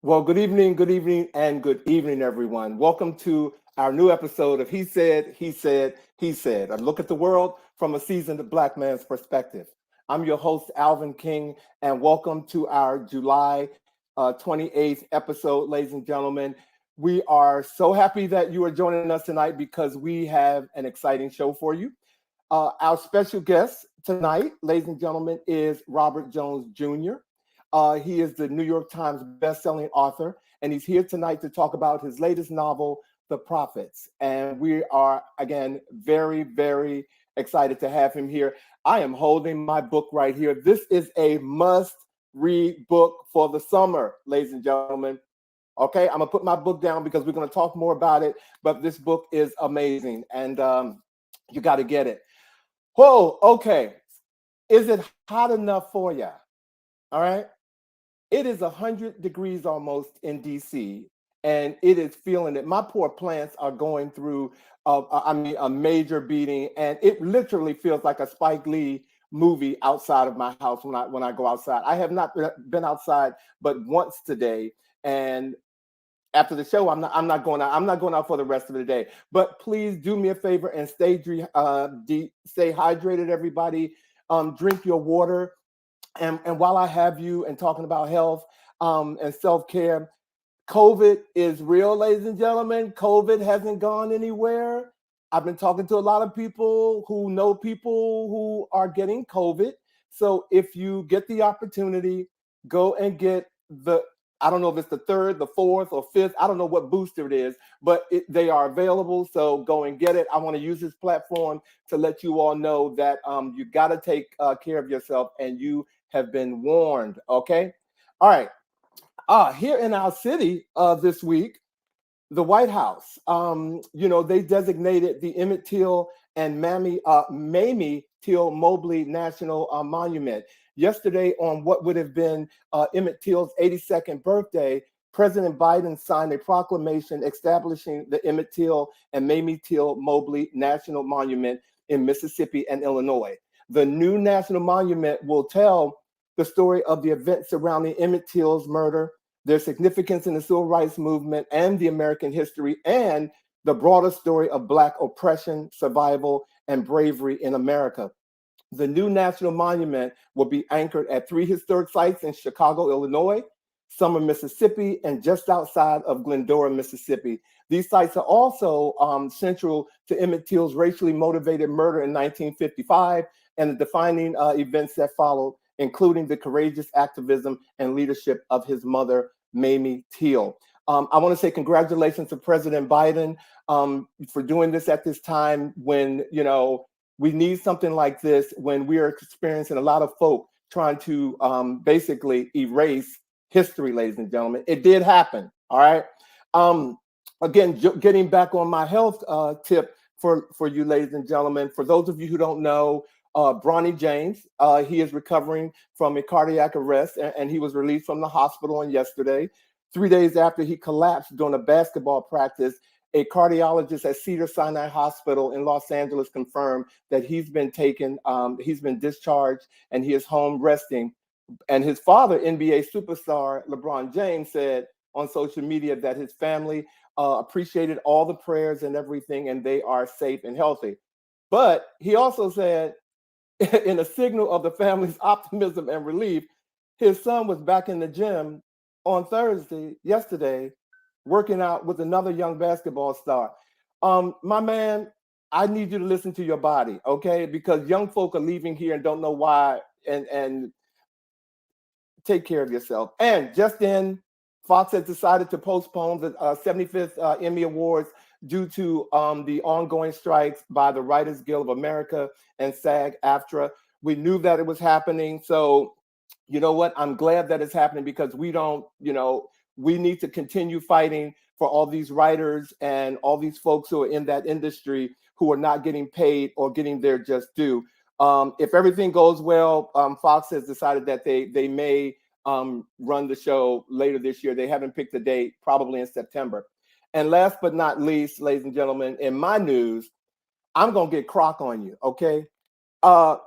Well, and good evening, everyone. Welcome to our new episode of He Said. A look at the world from a seasoned Black man's perspective. I'm your host, Alvin King, and welcome to our July 28th episode, ladies and gentlemen. We are so happy that you are joining us tonight because we have an exciting show for you. Our special guest tonight, ladies and gentlemen, is Robert Jones Jr. He is the New York Times best-selling author, and he's here tonight to talk about his latest novel, The Prophets. And we are, again, very, very excited to have him here. I am holding my book right here. This is a must-read book for the summer, ladies and gentlemen. Okay, I'm going to put my book down because we're going to talk more about it, but this book is amazing, and you got to get it. Whoa, okay. Is it hot enough for you? All right. It is 100 degrees almost in DC, and it is feeling it. My poor plants are going through, a major beating, and it literally feels like a Spike Lee movie outside of my house when I go outside. I have not been outside but once today, and after the show, I'm not going out. I'm not going out for the rest of the day. But please do me a favor and stay hydrated, everybody. Drink your water. And while I have you and talking about health and self-care, COVID is real, ladies and gentlemen. COVID hasn't gone anywhere. I've been talking to a lot of people who know people who are getting COVID. So if you get the opportunity, go and get I don't know if it's the third, the fourth, or fifth. I don't know what booster it is, but they are available. So go and get it. I want to use this platform to let you all know that you got to take care of yourself, and you have been warned. Okay. All right. Here in our city this week, the White House, they designated the Emmett Till and Mamie Till Mobley National Monument. Yesterday, on what would have been Emmett Till's 82nd birthday, President Biden signed a proclamation establishing the Emmett Till and Mamie Till Mobley National Monument in Mississippi and Illinois. The new national monument will tell the story of the events surrounding Emmett Till's murder, their significance in the civil rights movement and the American history, and the broader story of Black oppression, survival, and bravery in America. The new national monument will be anchored at 3 historic sites in Chicago, Illinois, Summer, Mississippi, and just outside of Glendora, Mississippi. These sites are also central to Emmett Till's racially motivated murder in 1955 and the defining events that followed, including the courageous activism and leadership of his mother, Mamie Till. I want to say congratulations to President Biden for doing this at this time when, we need something like this, when we are experiencing a lot of folk trying to basically erase history, ladies and gentlemen. It did happen. All right. Again, getting back on my health tip for you, ladies and gentlemen, for those of you who don't know, Bronny James, he is recovering from a cardiac arrest, and he was released from the hospital on yesterday. 3 days after he collapsed during a basketball practice, a cardiologist at Cedars-Sinai Hospital in Los Angeles confirmed that he's been discharged, and he is home resting. And his father, NBA superstar LeBron James, said on social media that his family appreciated all the prayers and everything, and they are safe and healthy. But he also said, in a signal of the family's optimism and relief, his son was back in the gym on yesterday, working out with another young basketball star. My man, I need you to listen to your body, okay? Because young folk are leaving here and don't know why, and take care of yourself. And just in, Fox has decided to postpone the 75th Emmy Awards due to the ongoing strikes by the Writers Guild of America and SAG-AFTRA. We knew that it was happening. So, you know what? I'm glad that it's happening because we need to continue fighting for all these writers and all these folks who are in that industry who are not getting paid or getting their just due. If everything goes well, Fox has decided that they may run the show later this year. They haven't picked a date, probably in September. And last but not least, ladies and gentlemen, in my news, I'm going to get Croc on you, okay? I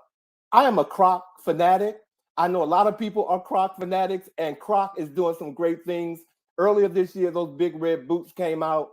am a Croc fanatic. I know a lot of people are Croc fanatics, and Croc is doing some great things earlier this year, those big red boots came out.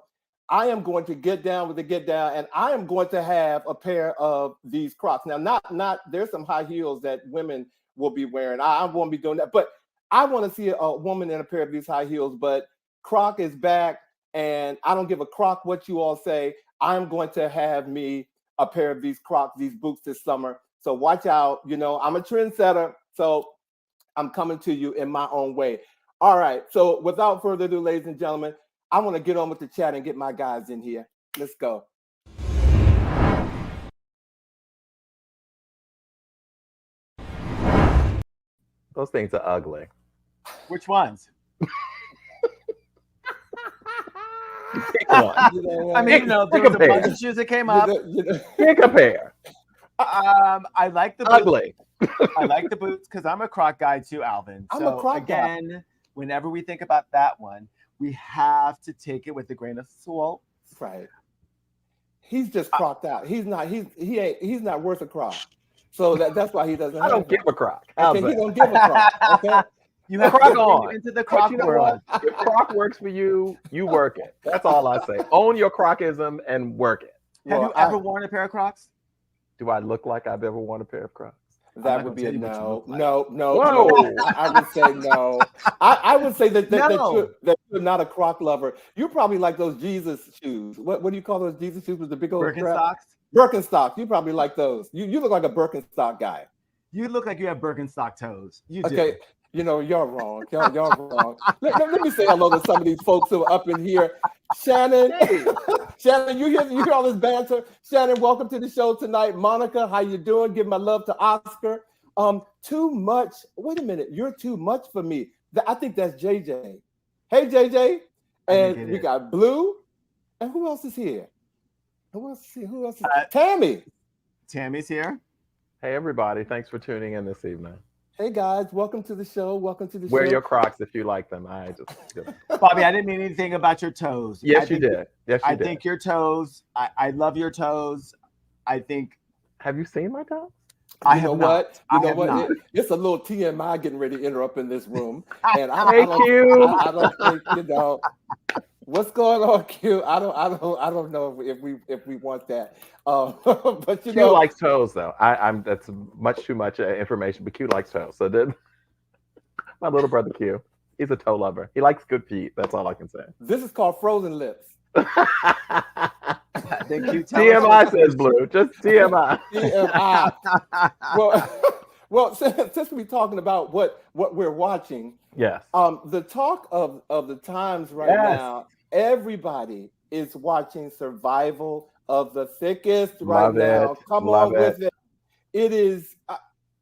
I am going to get down with the get down, and I am going to have a pair of these Crocs. Now, not there's some high heels that women will be wearing. I won't be doing that, but I want to see a woman in a pair of these high heels. But Croc is back, and I don't give a crock what you all say. I'm going to have me a pair of these Crocs, these boots this summer. So watch out. You know, I'm a trendsetter, so I'm coming to you in my own way. All right. So without further ado, ladies and gentlemen, I want to get on with the chat and get my guys in here. Let's go. Those things are ugly. Which ones? Pick one. I mean, you know, there was a bunch of shoes that came up. Pick a pair. I like the boots. Ugly. I like the boots because I'm a Croc guy too, Alvin. I'm so a Croc again, guy. Whenever we think about that one, we have to take it with a grain of salt. Right. He's just crocked out. He's not worth a crock. So that's why he doesn't. I don't give a crock. Okay, he don't give a crock. Okay. You have Croc to on. into the Croc You know world. what? If Croc works for you, you work it. That's all I say. Own your Crocism and work it. Have you ever worn a pair of Crocs? Do I look like I've ever worn a pair of Crocs? That would be a no. No. Whoa. I would say no. I would say that you're not a Croc lover. You're probably like those Jesus shoes. What do you call those Jesus shoes with the big old Birkenstocks? Birkenstocks. You probably like those. You look like a Birkenstock guy. You look like you have Birkenstock toes. You do. Okay. You know, you're wrong. Y'all wrong. Let me say hello to some of these folks who are up in here. Shannon, Shannon, you hear all this banter? Shannon, welcome to the show tonight. Monica, how you doing? Give my love to Oscar. Too much. Wait a minute. You're too much for me. I think that's JJ. Hey, JJ. And we got Blue. And who else is here? Who else is here? Tammy. Tammy's here. Hey, everybody. Thanks for tuning in this evening. Hey, guys. Welcome to the show. Wear your Crocs if you like them. I just... Bobby, I didn't mean anything about your toes. Yes, you did. Yes, you did. I think your toes. I love your toes. I think. Have you seen my toes? You know what? It's a little TMI getting ready to interrupt in this room, and I don't think you know what's going on, Q. I don't know if we want that. But Q likes toes though. I'm that's much too much information. But Q likes toes. So did my little brother Q. He's a toe lover. He likes good feet. That's all I can say. This is called frozen lips. TMI says Blue. Just TMI. TMI. Well, since we're talking about what we're watching, yes. The talk of the times now, everybody is watching Survival of the Thickest right now. Come on with it. It is.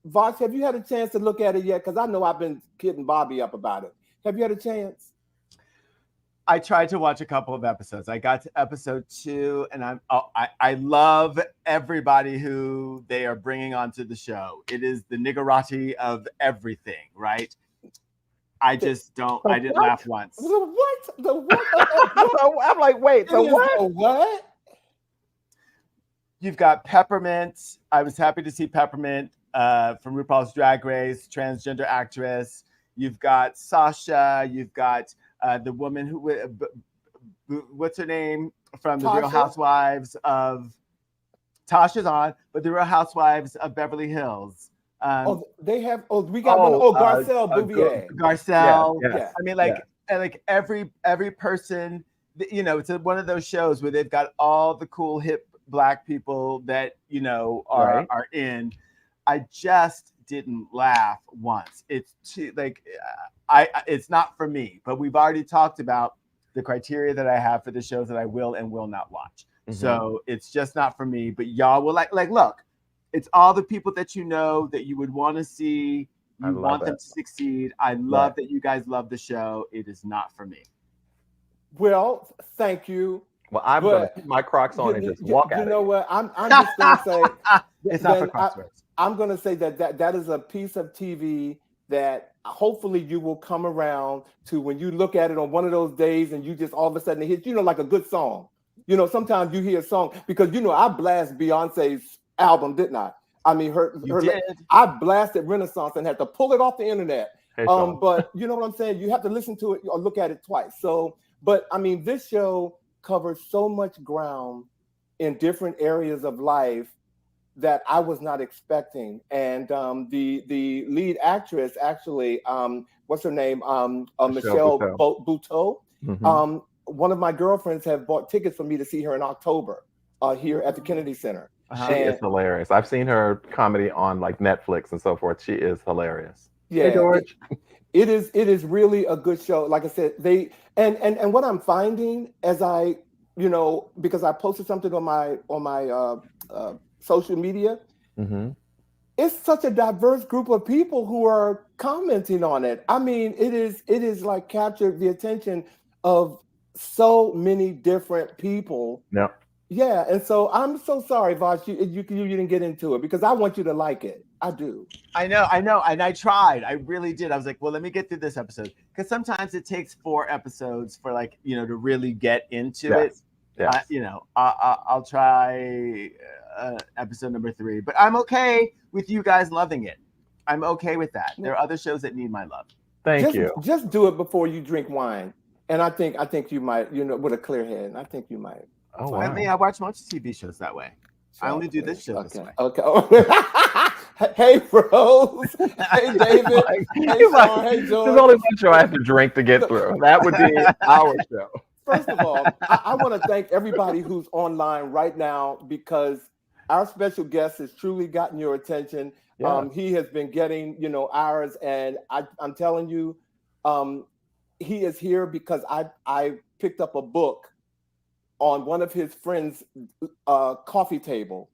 Vash, have you had a chance to look at it yet? Because I know I've been kidding Bobby up about it. Have you had a chance? I tried to watch a couple of episodes. I got to episode 2, and I love everybody who they are bringing onto the show. It is the niggerati of everything, right? I just don't. I didn't laugh once. The what? I'm like, wait, the what? The what? You've got Peppermint. I was happy to see Peppermint from RuPaul's Drag Race, transgender actress. You've got Sasha. You've got the woman who, what's her name, from the Real Housewives of, Tasha's on, but the Real Housewives of Beverly Hills. We got Garcelle Bouvier. Garcelle. Yeah. I mean, like every person, you know, it's one of those shows where they've got all the cool hip Black people that, you know, are in. I just didn't laugh once. It's too, like, it's not for me, but we've already talked about the criteria that I have for the shows that I will and will not watch. Mm-hmm. So it's just not for me, but y'all will like, look, it's all the people that you know that you would want to see. You want them to succeed. I love that you guys love the show. It is not for me. Well, thank you. Well, I'm going to put my Crocs on and just walk out. You know what? I'm just going to say it's not for Crocs. I'm going to say that is a piece of TV that hopefully you will come around to when you look at it on one of those days and you just all of a sudden it hits, you know, like a good song. You know, sometimes you hear a song because, you know, I blast Beyonce's album, didn't I? I mean, I blasted Renaissance and had to pull it off the internet. Hey, Sean. But you know what I'm saying? You have to listen to it or look at it twice. So, but I mean, this show covers so much ground in different areas of life that I was not expecting. And the lead actress, actually, what's her name? Michelle Buteau. Buteau. Mhm. One of my girlfriends have bought tickets for me to see her in October here at the Kennedy Center. She is And hilarious. I've seen her comedy on like Netflix and so forth. She is hilarious. Hey, yeah, George. it is really a good show. Like I said, they and what I'm finding as I, because I posted something on my social media, Hmm. it's such a diverse group of people who are commenting on it. I mean, it is like captured the attention of so many different people. Yep. Yeah, and so I'm so sorry, Vash, you didn't get into it because I want you to like it. I do. I know, and I tried. I really did. I was like, well, let me get through this episode because sometimes it takes 4 episodes for to really get into it. Yes. I'll try episode number 3, but I'm okay with you guys loving it. I'm okay with that. There are other shows that need my love. Thank you. Just do it before you drink wine, and I think you might, with a clear head. And I think you might. Oh, I wow. mean, I watch most TV shows that way. I only do this show this way. Okay. Hey, Rose. Hey, David. Hey, Sean. Hey, George. There's only one show I have to drink to get through. That would be our show. First of all, I want to thank everybody who's online right now because our special guest has truly gotten your attention. Yeah. He has been getting, ours, and I'm telling you, he is here because I picked up a book on one of his friends' coffee table.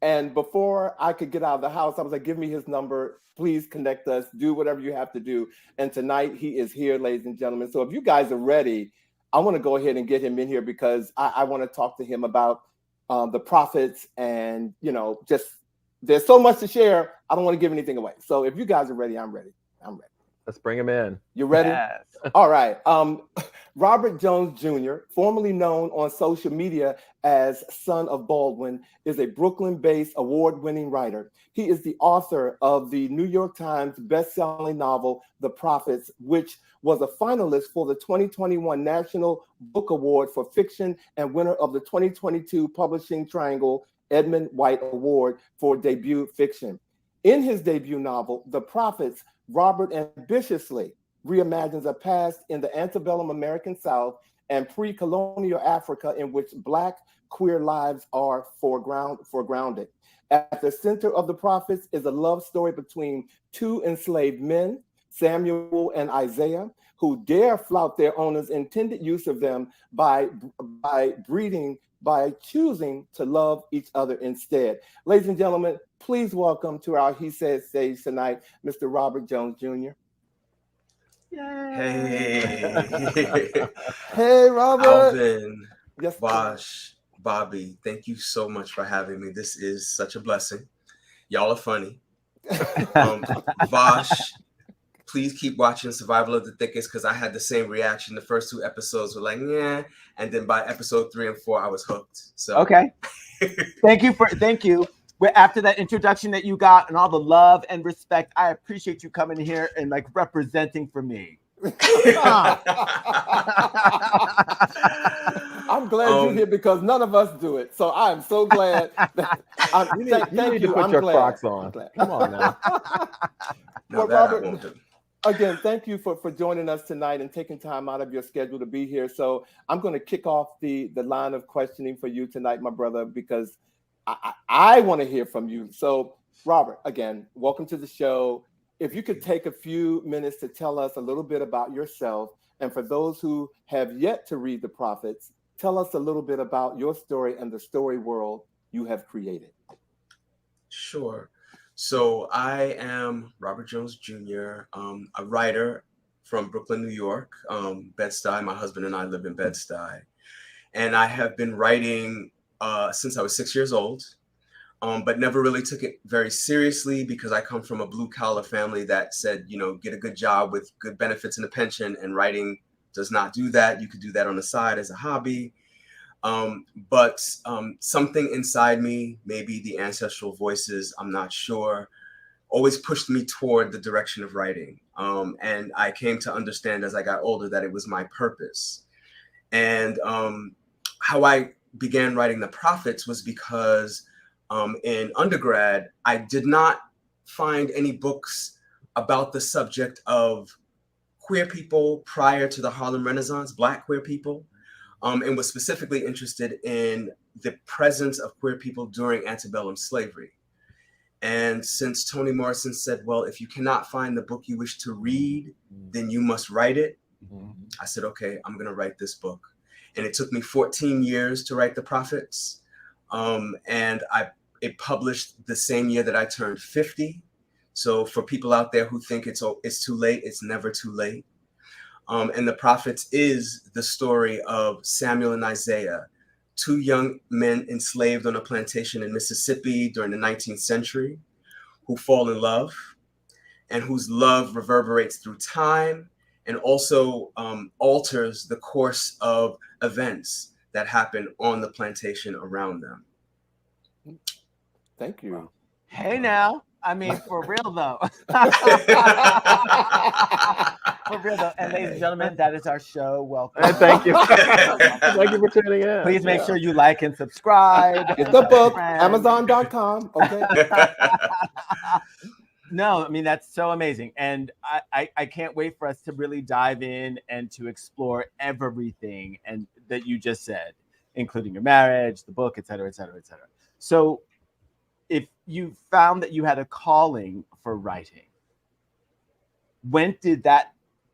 And before I could get out of the house, I was like, give me his number. Please connect us. Do whatever you have to do. And tonight he is here, ladies and gentlemen. So if you guys are ready, I want to go ahead and get him in here because I want to talk to him about the prophets and, just there's so much to share. I don't want to give anything away. So if you guys are ready, I'm ready. I'm ready. Let's bring him in. You ready? Yes. All right. Robert Jones Jr., formerly known on social media as Son of Baldwin, is a Brooklyn-based award-winning writer. He is the author of the New York Times best-selling novel, The Prophets, which was a finalist for the 2021 National Book Award for Fiction and winner of the 2022 Publishing Triangle Edmund White Award for debut fiction. In his debut novel, The Prophets, Robert ambitiously reimagines a past in the antebellum American South and pre-colonial Africa in which Black queer lives are foregrounded. At the center of The Prophets is a love story between 2 enslaved men, Samuel and Isaiah, who dare flout their owner's intended use of them by choosing to love each other instead. Ladies and gentlemen, please welcome to our He Said stage tonight, Mr. Robert Jones Jr. Hey. Hey, Robert. Alvin, Yes, Vash, Bobby, thank you so much for having me. This is such a blessing. Y'all are funny. Vash, please keep watching Survival of the Thickest because I had the same reaction. The first 2 episodes were like, yeah. And then by episode 3 and 4, I was hooked. So Okay. Thank you. After that introduction that you got and all the love and respect, I appreciate you coming here and representing for me. I'm glad you're here because none of us do it. So I'm so glad. You need to put your Crocs on. Come on now. No, Well, that I Robert, won't do. again, thank you for joining us tonight and taking time out of your schedule to be here. So I'm going to kick off the line of questioning for you tonight, my brother, because I want to hear from you. So, Robert, again, welcome to the show. If you could take a few minutes to tell us a little bit about yourself, and for those who have yet to read The Prophets, tell us a little bit about your story and the story world you have created. Sure. So I am Robert Jones Jr., a writer from Brooklyn, New York, Bed-Stuy. My husband and I live in Bed-Stuy. And I have been writing since I was 6 years old, but never really took it very seriously because I come from a blue-collar family that said, get a good job with good benefits and a pension, and writing does not do that. You could do that on the side as a hobby. But something inside me, maybe the ancestral voices, I'm not sure, always pushed me toward the direction of writing. And I came to understand as I got older that it was my purpose. And how I began writing The Prophets was because in undergrad, I did not find any books about the subject of queer people prior to the Harlem Renaissance, Black queer people, and was specifically interested in the presence of queer people during antebellum slavery. And since Toni Morrison said, well, if you cannot find the book you wish to read, then you must write it. I said, okay, I'm going to write this book. And it took me 14 years to write The Prophets. And it published the same year that I turned 50. So for people out there who think it's too late, it's never too late. And The Prophets is the story of Samuel and Isaiah, two young men enslaved on a plantation in Mississippi during the 19th century, who fall in love and whose love reverberates through time and also alters the course of events that happen on the plantation around them. Thank you. Hey now, I mean, for real though. For real though. And ladies and gentlemen, that is our show. Welcome. Thank you. Thank you for tuning in. Please make sure you like and subscribe. Get the book, Amazon.com. Okay. No, I mean, that's so amazing. And I can't wait for us to really dive in and to explore everything and that you just said, including your marriage, the book, et cetera, et cetera, et cetera. So if you found that you had a calling for writing, when did that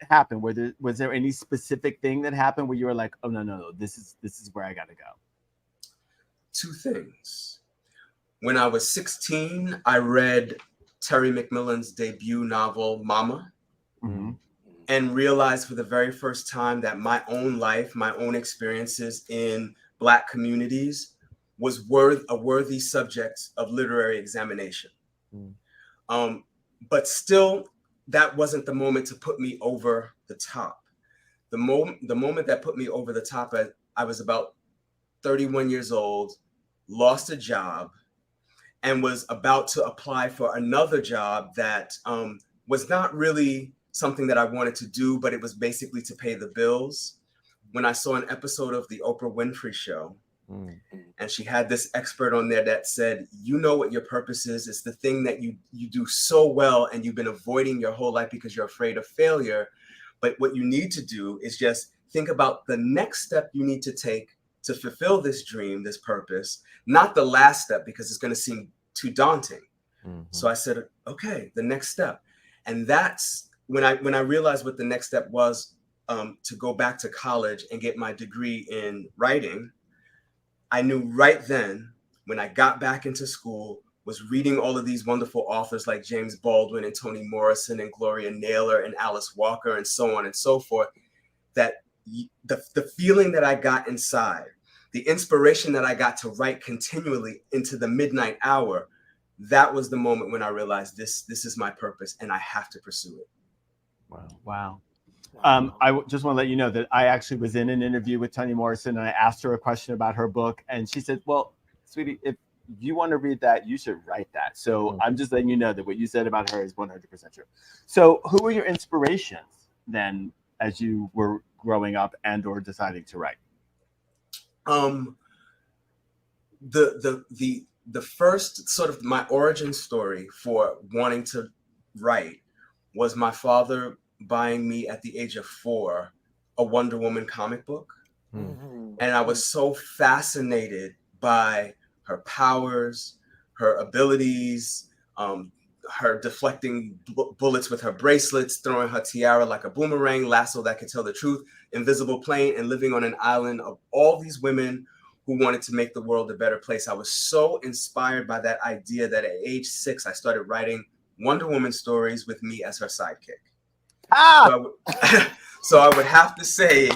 happen? Was there any specific thing that happened where you were like, oh, no, this is where I got to go? Two things. When I was 16, I read Terry McMillan's debut novel, Mama, and realized for the very first time that my own life, my own experiences in Black communities was a worthy subject of literary examination. But still, that wasn't the moment to put me over the top. The moment that put me over the top, I was about 31 years old, lost a job, and was about to apply for another job that was not really something that I wanted to do, but it was basically to pay the bills. When I saw an episode of the Oprah Winfrey Show, and she had this expert on there that said, you know what your purpose is. It's the thing that you do so well and you've been avoiding your whole life because you're afraid of failure. But what you need to do is just think about the next step you need to take to fulfill this dream, this purpose, not the last step because it's going to seem too daunting. So I said, okay, the next step. And that's when I realized what the next step was, to go back to college and get my degree in writing. I knew right then, when I got back into school, was reading all of these wonderful authors like James Baldwin and Toni Morrison and Gloria Naylor and Alice Walker and so on and so forth, that the feeling that I got inside, the inspiration that I got to write continually into the midnight hour, that was the moment when I realized this is my purpose and I have to pursue it. Wow. I just want to let you know that I actually was in an interview with Toni Morrison and I asked her a question about her book. And she said, well, sweetie, if you want to read that, you should write that. So I'm just letting you know that what you said about her is 100% true. So who were your inspirations then as you were growing up and or deciding to write? The first sort of my origin story for wanting to write was my father buying me at the age of 4 a Wonder Woman comic book. And I was so fascinated by her powers, her abilities, her deflecting bullets with her bracelets, throwing her tiara like a boomerang, lasso that could tell the truth, invisible plane, and living on an island of all these women who wanted to make the world a better place. I was so inspired by that idea that at age 6, I started writing Wonder Woman stories with me as her sidekick. So I would have to say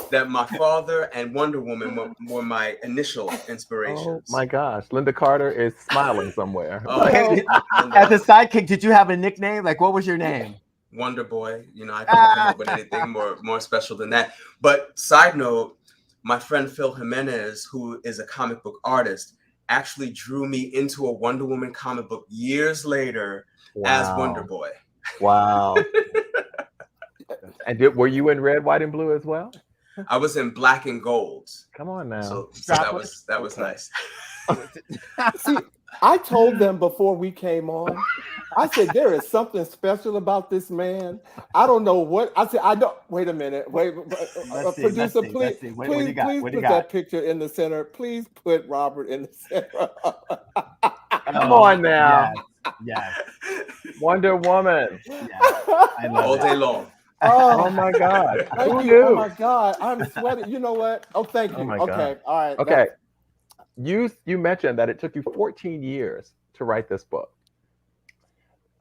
that my father and Wonder Woman were my initial inspirations. Oh my gosh, Linda Carter is smiling somewhere. As a sidekick, did you have a nickname? Like, what was your name? Wonder Boy. You know, I couldn't come up with anything more special than that. But side note, my friend Phil Jimenez, who is a comic book artist, actually drew me into a Wonder Woman comic book years later as Wonder Boy. Wow. And were you in red, white, and blue as well? I was in black and gold. Come on now. So Strapless? that was nice. See, I told them before we came on, I said, there is something special about this man. I don't know what. I said, I don't. Wait a minute. Wait, producer, please put that picture in the center. Please put Robert in the center. Come on now. Yes. Wonder Woman. Yes. I love All it. day long. Oh my God. Thank Who you. knew? Oh my God. I'm sweating. You know what? Oh, thank you. Oh my Okay. God. All right. Okay. You mentioned that it took you 14 years to write this book.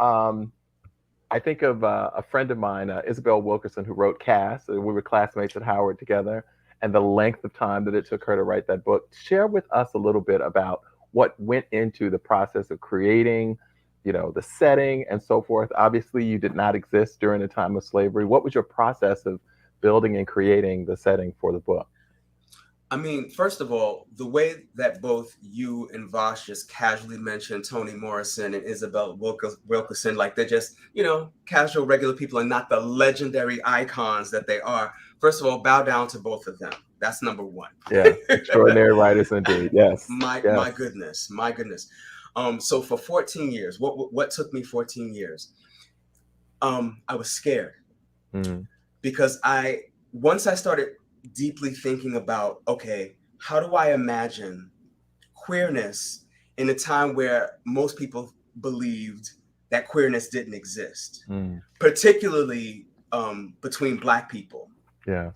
I think of a friend of mine, Isabel Wilkerson, who wrote Cass. We were classmates at Howard together, and the length of time that it took her to write that book. Share with us a little bit about what went into the process of creating, the setting and so forth. Obviously, you did not exist during the time of slavery. What was your process of building and creating the setting for the book? I mean, first of all, the way that both you and Vash just casually mentioned Toni Morrison and Isabel Wilkerson, like they're just, casual, regular people and not the legendary icons that they are. First of all, bow down to both of them. That's number one. Yeah, extraordinary writers indeed. Yes. My goodness. So for 14 years, what took me 14 years? I was scared because once I started deeply thinking about, okay, how do I imagine queerness in a time where most people believed that queerness didn't exist, particularly between Black people. Yes.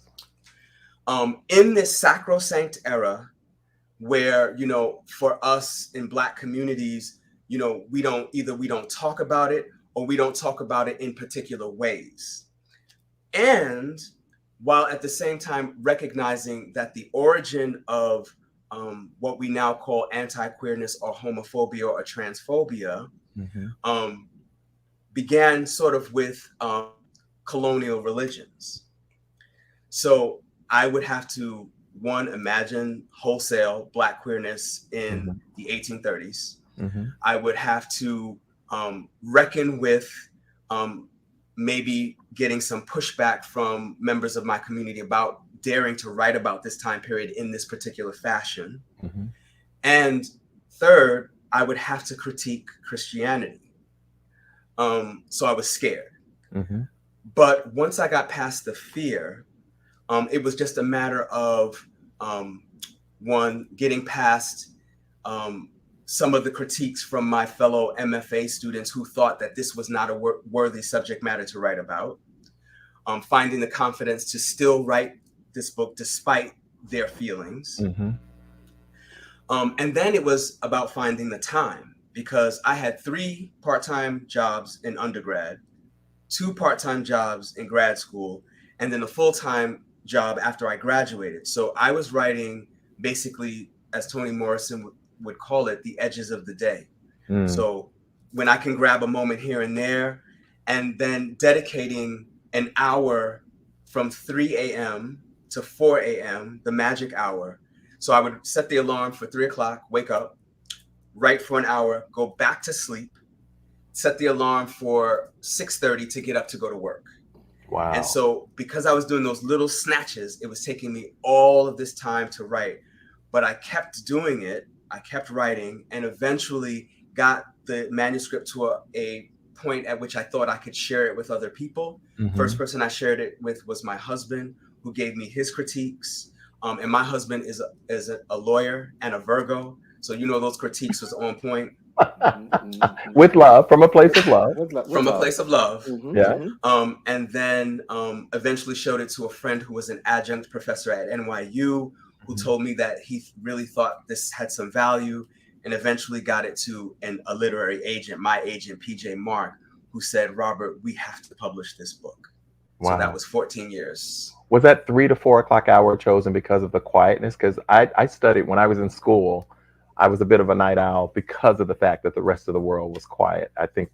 In this sacrosanct era where, for us in Black communities, we don't talk about it or we don't talk about it in particular ways. And while at the same time recognizing that the origin of what we now call anti-queerness or homophobia or transphobia began sort of with colonial religions. So I would have to, one, imagine wholesale Black queerness in the 1830s. I would have to reckon with maybe getting some pushback from members of my community about daring to write about this time period in this particular fashion. And third, I would have to critique Christianity. So I was scared. But once I got past the fear, it was just a matter of, one, getting past some of the critiques from my fellow MFA students who thought that this was not a worthy subject matter to write about, finding the confidence to still write this book despite their feelings. And then it was about finding the time, because I had 3 part-time jobs in undergrad, 2 part-time jobs in grad school, and then a full-time job after I graduated. So I was writing basically, as Toni Morrison would call it, the edges of the day. So when I can grab a moment here and there, and then dedicating an hour from 3 a.m. to 4 a.m., the magic hour. So I would set the alarm for 3 o'clock, wake up, write for an hour, go back to sleep, set the alarm for 6:30 to get up to go to work. Wow. And so because I was doing those little snatches, it was taking me all of this time to write. But I kept doing it. I kept writing and eventually got the manuscript to a point at which I thought I could share it with other people. First person I shared it with was my husband, who gave me his critiques. And my husband is a lawyer and a Virgo. So, those critiques was on point. With love, from a place of love. From a place of love. Yeah. And then eventually showed it to a friend who was an adjunct professor at NYU, who told me that he really thought this had some value, and eventually got it to a literary agent, my agent, PJ Mark, who said, Robert, we have to publish this book. Wow. So that was 14 years. Was that 3 to 4 o'clock hour chosen because of the quietness? Because I studied when I was in school. I was a bit of a night owl because of the fact that the rest of the world was quiet. I think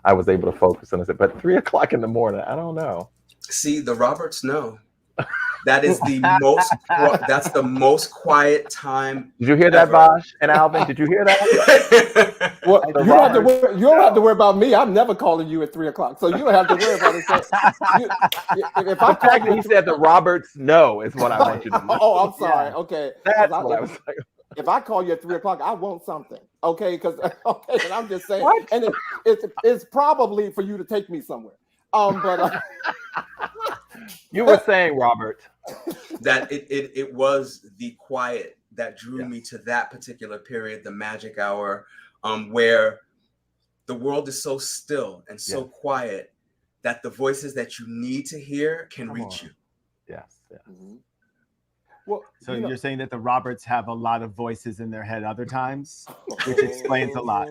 I was able to focus on it. But 3 o'clock in the morning, I don't know. See, the Roberts know. That is the most. That's the most quiet time. Did you hear that, Vash and Alvin? Did you hear that? Well, you don't have to worry about me. I'm never calling you at 3 o'clock, so you don't have to worry about it. So if I call you, he said the Roberts no is what I want you to know. Oh, I'm sorry. Okay, that's what I was saying. If I call you at 3 o'clock, I want something. Okay, because and I'm just saying, What? and it's probably for you to take me somewhere. But you were saying, Robert, that it was the quiet that drew me to that particular period, the magic hour, where the world is so still and so quiet that the voices that you need to hear can reach you. Yes. Mm-hmm. Well, so you're saying that the Roberts have a lot of voices in their head other times, which explains a lot.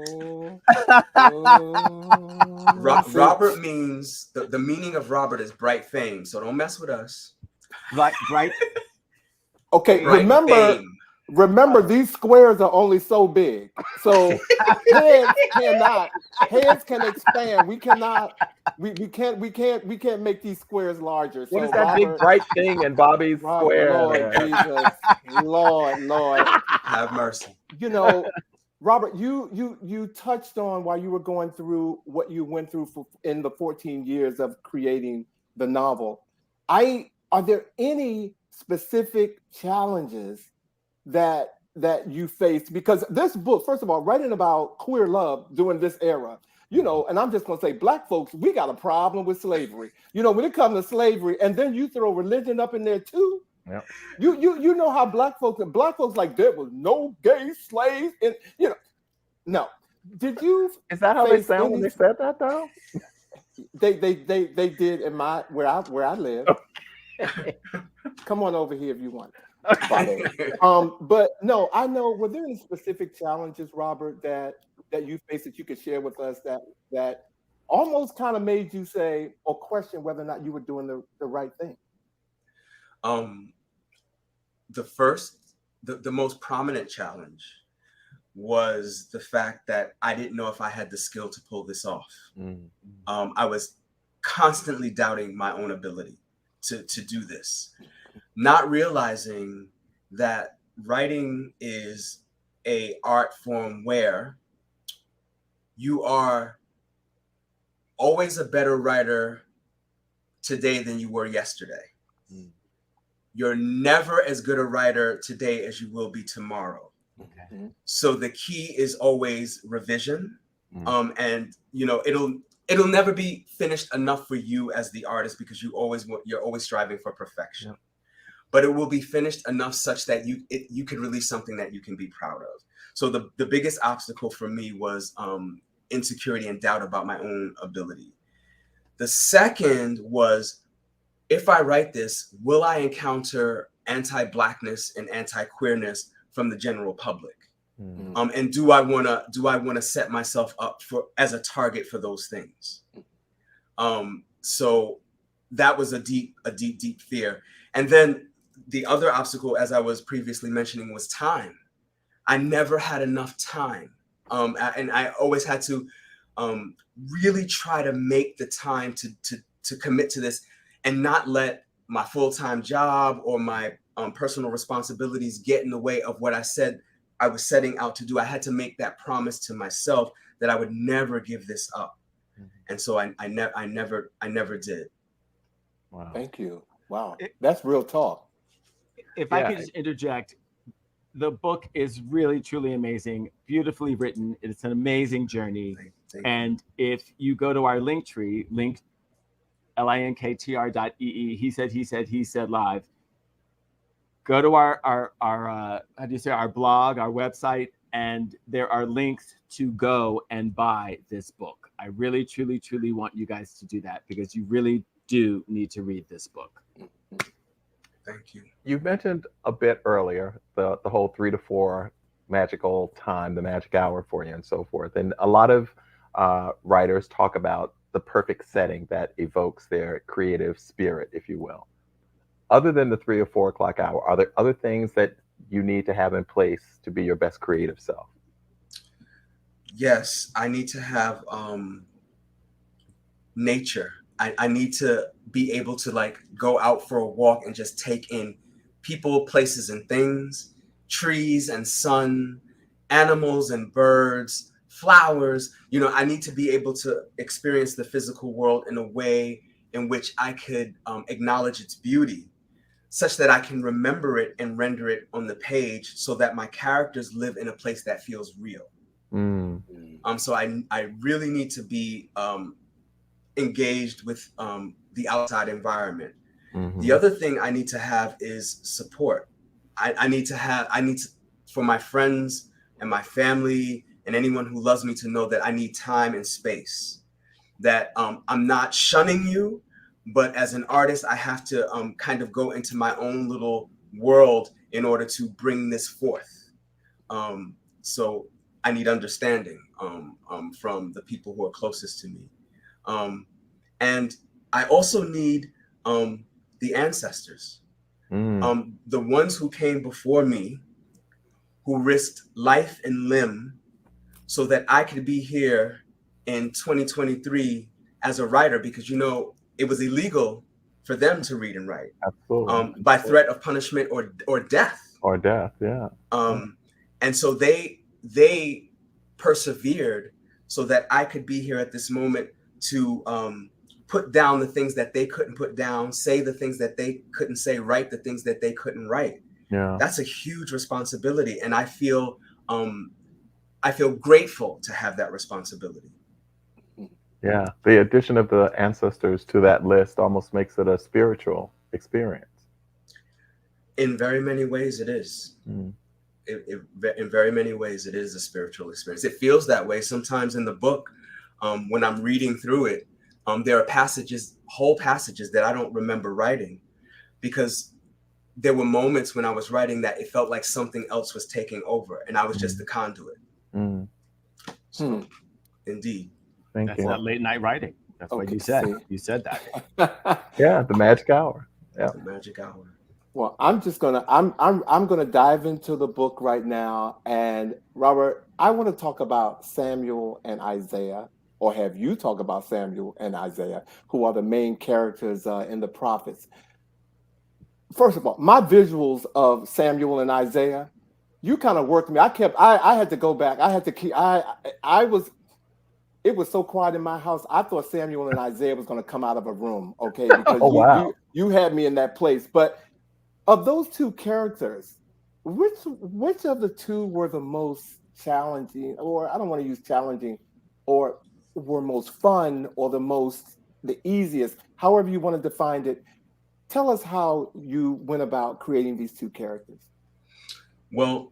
Robert means the meaning of Robert is bright fame. So don't mess with us. Bright. Okay, bright remember these squares are only so big. So heads can expand. We can't make these squares larger. What is that big bright thing in Bobby's square? Lord Jesus, Lord, have mercy. You know, Robert, you touched on while you were going through what you went through in the 14 years of creating the novel. Are there any specific challenges that you faced? Because this book, first of all, writing about queer love during this era, you know, and I'm just going to say, Black folks, we got a problem with slavery. You know, when it comes to slavery, and then you throw religion up in there too. Yeah. You know how Black folks like there was no gay slaves, and you know, no. Did you? Is that how they sound when they said that though? They did in where I live. Come on over here if you want. But no, I know. Were there any specific challenges, Robert, that you faced that you could share with us that almost kind of made you say or question whether or not you were doing the right thing? The most prominent challenge was the fact that I didn't know if I had the skill to pull this off. I was constantly doubting my own ability to do this, not realizing that writing is an art form where you are always a better writer today than you were yesterday. You're never as good a writer today as you will be tomorrow. Okay. So the key is always revision. And you know, it'll never be finished enough for you as the artist because you're always striving for perfection. Yeah. But it will be finished enough such that you can release something that you can be proud of. So the biggest obstacle for me was insecurity and doubt about my own ability. The second was, if I write this, will I encounter anti-Blackness and anti-queerness from the general public? And do I wanna set myself up as a target for those things? So that was a deep fear. And then the other obstacle, as I was previously mentioning, was time. I never had enough time. And I always had to really try to make the time to commit to this and not let my full-time job or my personal responsibilities get in the way of what I said I was setting out to do. I had to make that promise to myself that I would never give this up. And so I never did. Wow. Thank you. Wow. That's real talk. If I could just interject, the book is really, truly amazing, beautifully written. It's an amazing journey. And if you go to our link tree, linktr.ee, he said live, go to our our blog, our website, and there are links to go and buy this book. I really, truly, truly want you guys to do that because you really do need to read this book. Thank you. You mentioned a bit earlier the whole 3 to 4 magical time, the magic hour for you and so forth. And a lot of writers talk about the perfect setting that evokes their creative spirit, if you will. Other than the 3 or 4 o'clock hour, are there other things that you need to have in place to be your best creative self? Yes, I need to have nature I need to be able to like go out for a walk and just take in people, places, and things, trees and sun, animals and birds, flowers. You know, I need to be able to experience the physical world in a way in which I could acknowledge its beauty, such that I can remember it and render it on the page so that my characters live in a place that feels real. So I really need to be engaged with the outside environment. The other thing I need to have is support. I need for my friends and my family and anyone who loves me to know that I need time and space, that I'm not shunning you, but as an artist, I have to kind of go into my own little world in order to bring this forth. So I need understanding from the people who are closest to me. And I also need the ancestors, the ones who came before me, who risked life and limb so that I could be here in 2023 as a writer, because, you know, it was illegal for them to read and write. Absolutely. By threat of punishment or death. Or death, yeah. And so they persevered so that I could be here at this moment to put down the things that they couldn't put down, say the things that they couldn't say, write the things that they couldn't write. Yeah. That's a huge responsibility, and I feel grateful to have that responsibility. Yeah, the addition of the ancestors to that list almost makes it a spiritual experience. In very many ways, it is. In very many ways, it is a spiritual experience. It feels that way sometimes in the book. When I'm reading through it, there are whole passages that I don't remember writing, because there were moments when I was writing that it felt like something else was taking over, and I was just the conduit. So, indeed. That's not late night writing. That's what you said. You said that. Yeah, the magic hour. Yeah, the magic hour. Well, I'm gonna dive into the book right now, and Robert, I want to talk about Samuel and Isaiah, or have you talk about Samuel and Isaiah, who are the main characters in the prophets. First of all, my visuals of Samuel and Isaiah, you kind of worked me. I had to go back. I had to keep. It was so quiet in my house. I thought Samuel and Isaiah was going to come out of a room, okay? Because you had me in that place. But of those two characters, which of the two were the most challenging, or I don't want to use challenging, or were most fun, or the easiest, however you want to define it? Tell us how you went about creating these two characters. Well,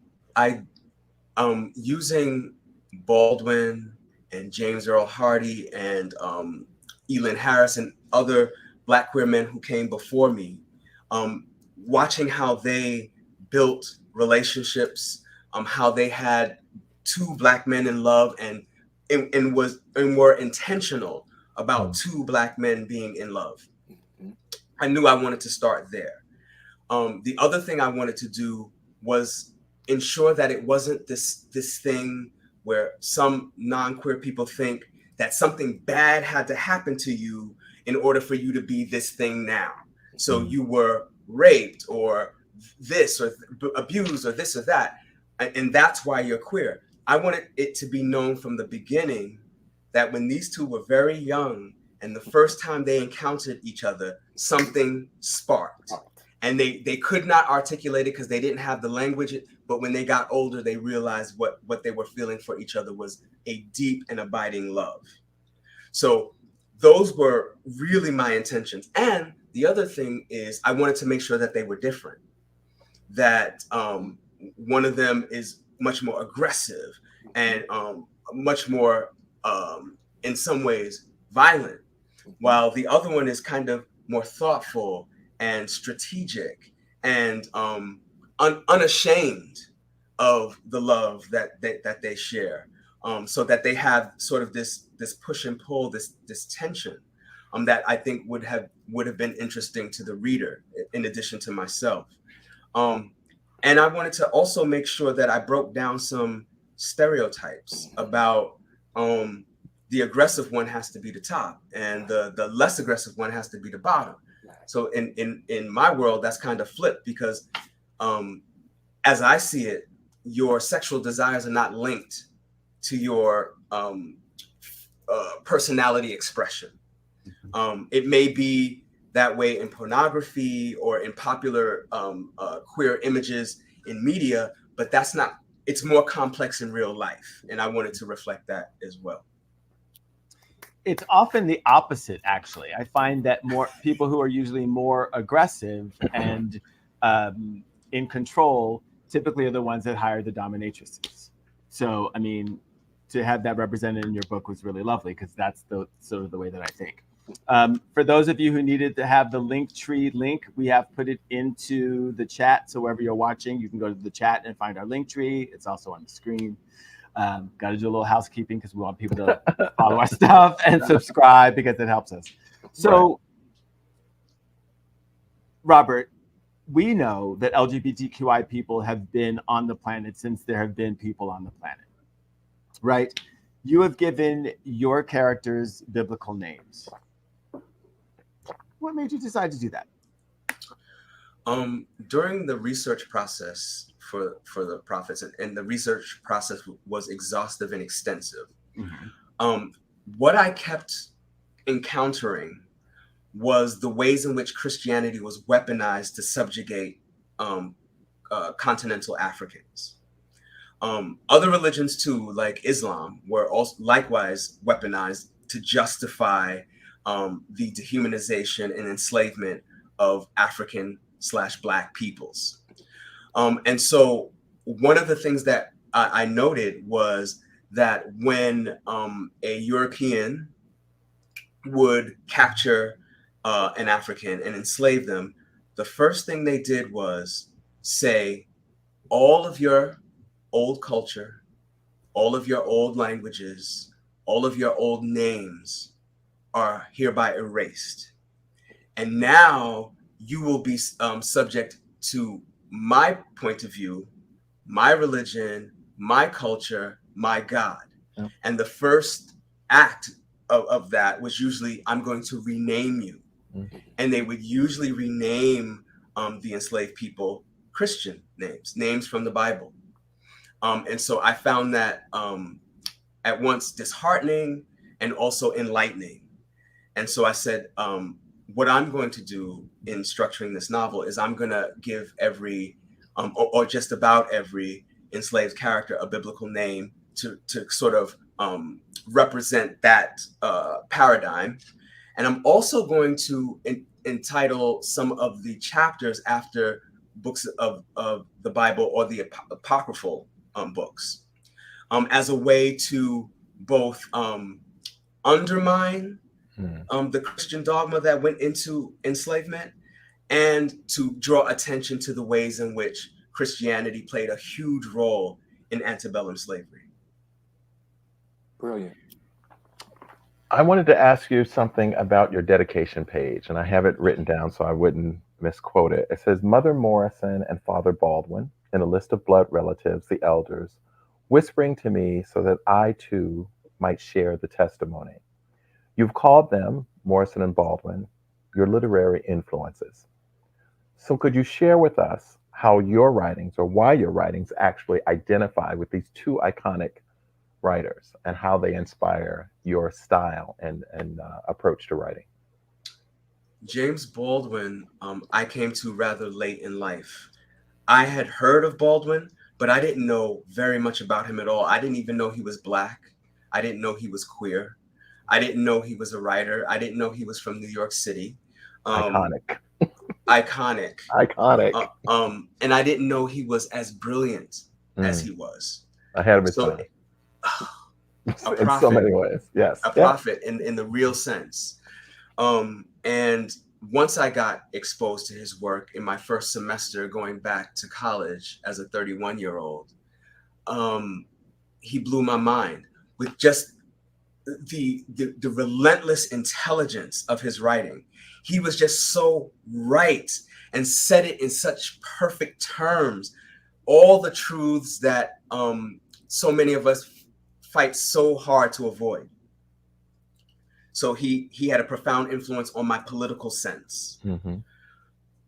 using Baldwin and James Earl Hardy and Elin Harris and other Black queer men who came before me, watching how they built relationships, how they had two Black men in love and were intentional about two Black men being in love. I knew I wanted to start there. The other thing I wanted to do was ensure that it wasn't this thing where some non-queer people think that something bad had to happen to you in order for you to be this thing now. So you were raped or this or abused or this or that, and that's why you're queer. I wanted it to be known from the beginning that when these two were very young and the first time they encountered each other, something sparked. And they could not articulate it because they didn't have the language. But when they got older, they realized what they were feeling for each other was a deep and abiding love. So those were really my intentions. And the other thing is I wanted to make sure that they were different. That one of them is much more aggressive and much more, in some ways, violent, while the other one is kind of more thoughtful and strategic and unashamed of the love that they share, so that they have sort of this push and pull, this tension, that I think would have been interesting to the reader, in addition to myself. And I wanted to also make sure that I broke down some stereotypes about the aggressive one has to be the top, and the less aggressive one has to be the bottom. So in my world, that's kind of flipped, because as I see it, your sexual desires are not linked to your personality expression. It may be that way in pornography or in popular queer images in media, but that's not, it's more complex in real life. And I wanted to reflect that as well. It's often the opposite, actually. I find that more people who are usually more aggressive and in control typically are the ones that hire the dominatrices. So, I mean, to have that represented in your book was really lovely, because that's the sort of the way that I think. For those of you who needed to have the Linktree link, we have put it into the chat. So wherever you're watching, you can go to the chat and find our Linktree. It's also on the screen. Got to do a little housekeeping, because we want people to follow our stuff and subscribe, because it helps us. So, Robert, we know that LGBTQI people have been on the planet since there have been people on the planet, right? You have given your characters biblical names. What made you decide to do that? During the research process for the prophets, and the research process was exhaustive and extensive. What I kept encountering was the ways in which Christianity was weaponized to subjugate continental Africans. Other religions too, like Islam, were also likewise weaponized to justify the dehumanization and enslavement of African/Black peoples. And so one of the things that I noted was that when a European would capture an African and enslave them, the first thing they did was say, all of your old culture, all of your old languages, all of your old names are hereby erased. And now you will be subject to my point of view, my religion, my culture, my God. Yeah. And the first act of that was usually, I'm going to rename you. Mm-hmm. And they would usually rename the enslaved people Christian names from the Bible. And so I found that at once disheartening and also enlightening. And so I said, what I'm going to do in structuring this novel is I'm going to give every, or just about every enslaved character a biblical name to sort of represent that paradigm. And I'm also going to entitle some of the chapters after books of the Bible or the apocryphal books, as a way to both undermine the Christian dogma that went into enslavement, and to draw attention to the ways in which Christianity played a huge role in antebellum slavery. Brilliant. I wanted to ask you something about your dedication page, and I have it written down so I wouldn't misquote it. It says, Mother Morrison and Father Baldwin, in a list of blood relatives, the elders, whispering to me so that I too might share the testimony. You've called them, Morrison and Baldwin, your literary influences. So could you share with us how your writings, or why your writings, actually identify with these two iconic writers, and how they inspire your style and approach to writing? James Baldwin, I came to rather late in life. I had heard of Baldwin, but I didn't know very much about him at all. I didn't even know he was Black. I didn't know he was queer. I didn't know he was a writer. I didn't know he was from New York City. Iconic. Iconic. And I didn't know he was as brilliant as he was. Ahead of his time. In so many ways, yes. A prophet in the real sense. And once I got exposed to his work in my first semester going back to college as a 31-year-old, he blew my mind with just the relentless intelligence of his writing. He was just so right and said it in such perfect terms. All the truths that so many of us fight so hard to avoid. So he had a profound influence on my political sense. Mm-hmm.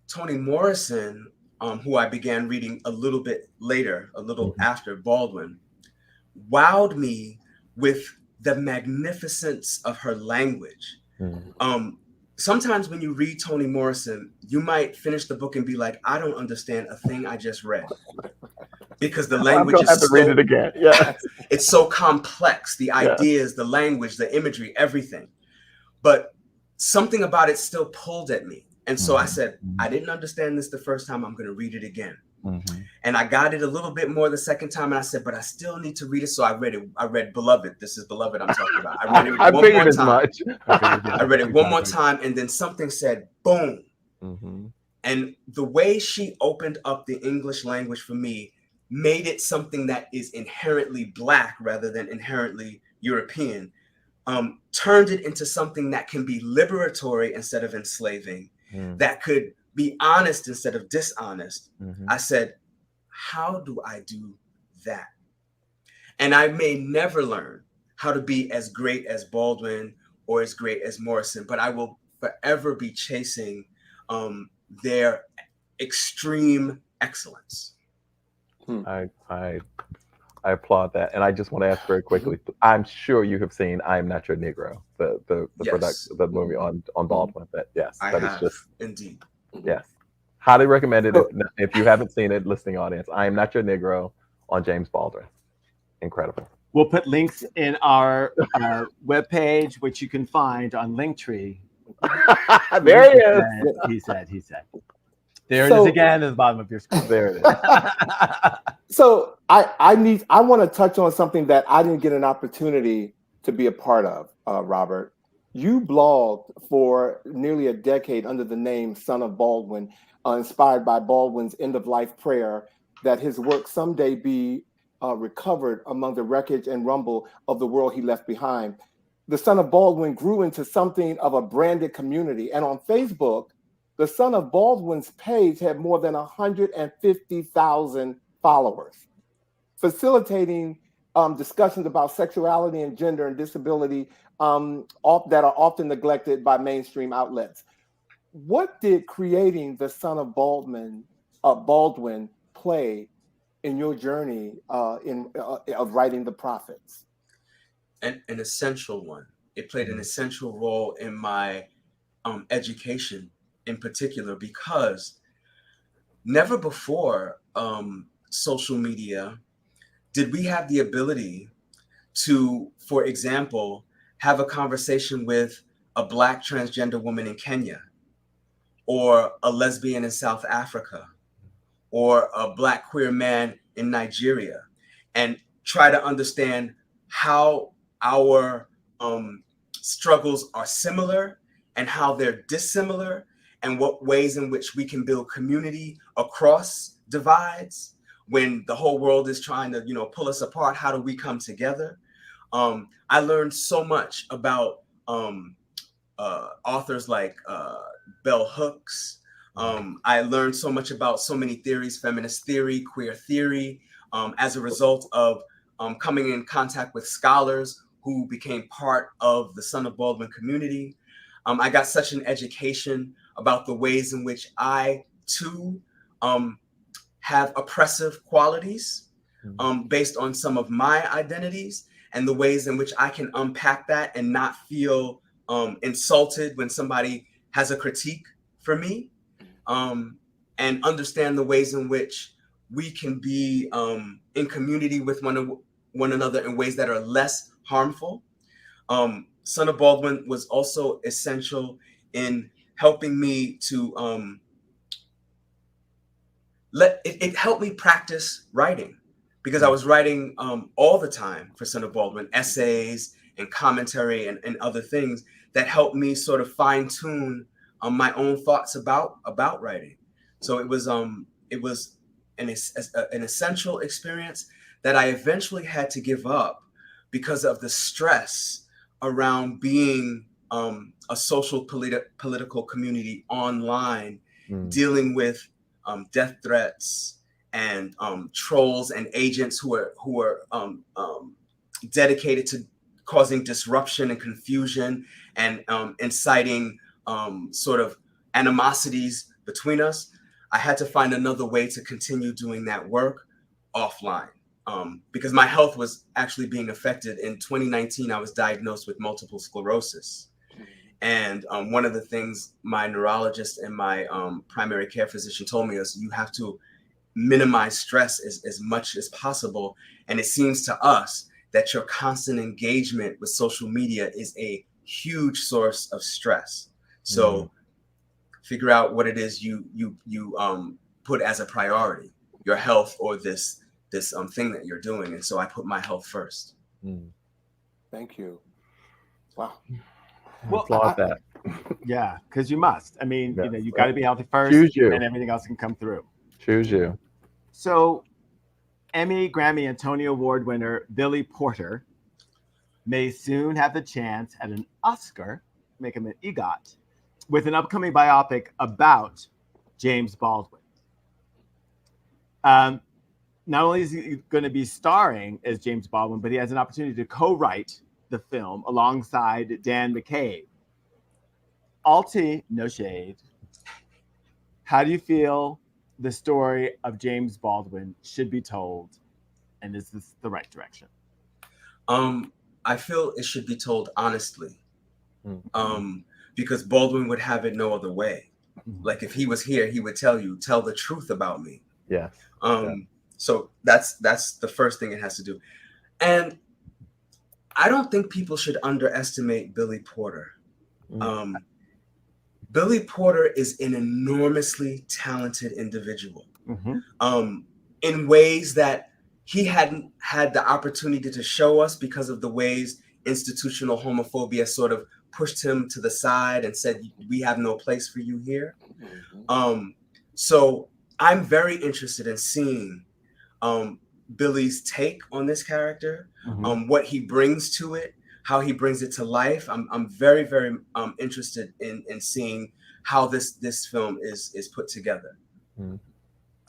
Toni Morrison, who I began reading a little bit later, a little Mm-hmm. after Baldwin, wowed me with the magnificence of her language. Mm-hmm. Sometimes when you read Toni Morrison, you might finish the book and be like, I don't understand a thing I just read. Because the I'm language gonna have to read it again. Yeah. It's so complex, the ideas, the language, the imagery, everything. But something about it still pulled at me. And so I said, I didn't understand this the first time. I'm going to read it again. Mm-hmm. And I got it a little bit more the second time. And I said, but I still need to read it. So I read it. I read Beloved. This is Beloved I'm talking about. I read it I one figured more as time. much. I read it one more time. And then something said, boom. Mm-hmm. And the way she opened up the English language for me made it something that is inherently Black rather than inherently European. Turned it into something that can be liberatory instead of enslaving, that could be honest instead of dishonest. Mm-hmm. I said, how do I do that? And I may never learn how to be as great as Baldwin or as great as Morrison, but I will forever be chasing their extreme excellence. I applaud that, and I just want to ask very quickly. I'm sure you have seen "I Am Not Your Negro," the Yes. production, the movie on Baldwin. That I that have, is just indeed. yes, highly recommended. If you haven't seen it, listening audience, "I Am Not Your Negro" on James Baldwin. Incredible. We'll put links in our webpage, which you can find on Linktree. There he is. He said. There it is again at the bottom of your screen. There it is. So I want to touch on something that I didn't get an opportunity to be a part of, Robert. You blogged for nearly a decade under the name Son of Baldwin, inspired by Baldwin's end-of-life prayer that his work someday be recovered among the wreckage and rumble of the world he left behind. The Son of Baldwin grew into something of a branded community. And on Facebook, the Son of Baldwin's page had more than 150,000 followers, facilitating discussions about sexuality and gender and disability that are often neglected by mainstream outlets. What did creating the Son of Baldwin play in your journey of writing the Prophets? An essential one. It played an essential role in my education in particular, because never before social media did we have the ability to, for example, have a conversation with a Black transgender woman in Kenya, or a lesbian in South Africa, or a Black queer man in Nigeria, and try to understand how our struggles are similar and how they're dissimilar, and what ways in which we can build community across divides when the whole world is trying to, pull us apart. How do we come together? I learned so much about authors like Bell Hooks. I learned so much about so many theories, feminist theory, queer theory, as a result of coming in contact with scholars who became part of the Son of Baldwin community. I got such an education about the ways in which I, too, have oppressive qualities based on some of my identities, and the ways in which I can unpack that and not feel insulted when somebody has a critique for me, and understand the ways in which we can be in community with one another in ways that are less harmful. Son of Baldwin was also essential in helping me to it helped me practice writing, because I was writing all the time for Son of Baldwin, essays and commentary and other things that helped me sort of fine tune my own thoughts about writing. So it was an essential experience that I eventually had to give up because of the stress around being a social political community online, dealing with death threats and trolls and agents who are dedicated to causing disruption and confusion and inciting sort of animosities between us, I had to find another way to continue doing that work offline, because my health was actually being affected. In 2019, I was diagnosed with multiple sclerosis. And one of the things my neurologist and my primary care physician told me is you have to minimize stress as much as possible. And it seems to us that your constant engagement with social media is a huge source of stress. So figure out what it is you put as a priority, your health or this thing that you're doing. And so I put my health first. Thank you. Wow. Well, applaud that. Yeah, because you must. I mean, Yeah. you know, you got to be healthy first, Choose you. and everything else can come through. Choose you. So, Emmy, Grammy, and Tony Award winner Billy Porter may soon have the chance at an Oscar, make him an EGOT, with an upcoming biopic about James Baldwin. Not only is he going to be starring as James Baldwin, but he has an opportunity to co-write the film alongside Dan McCabe. Alti, no shade. How do you feel the story of James Baldwin should be told, and is this the right direction? I feel it should be told honestly, because Baldwin would have it no other way. Like if he was here, he would tell the truth about me. Yes. So that's the first thing it has to do. And I don't think people should underestimate Billy Porter. Billy Porter is an enormously talented individual, in ways that he hadn't had the opportunity to show us because of the ways institutional homophobia sort of pushed him to the side and said, we have no place for you here. So I'm very interested in seeing Billy's take on this character, what he brings to it, how he brings it to life. I'm very, very interested in seeing how this film is put together.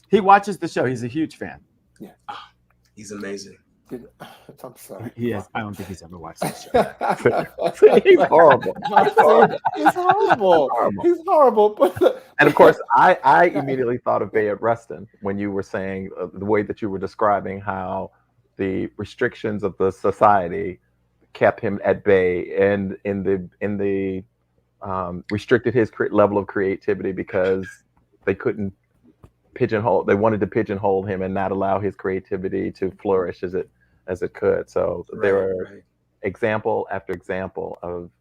He watches the show. He's a huge fan. Yeah. He's amazing. I'm sorry. He has. I don't think he's ever watched the show. He's horrible. He's horrible. He's horrible. And of course, I immediately thought of Bayard Rustin when you were saying the way that you were describing how the restrictions of the society kept him at bay, and in the restricted his level of creativity because they couldn't pigeonhole. They wanted to pigeonhole him and not allow his creativity to flourish as it could. So there are example after example of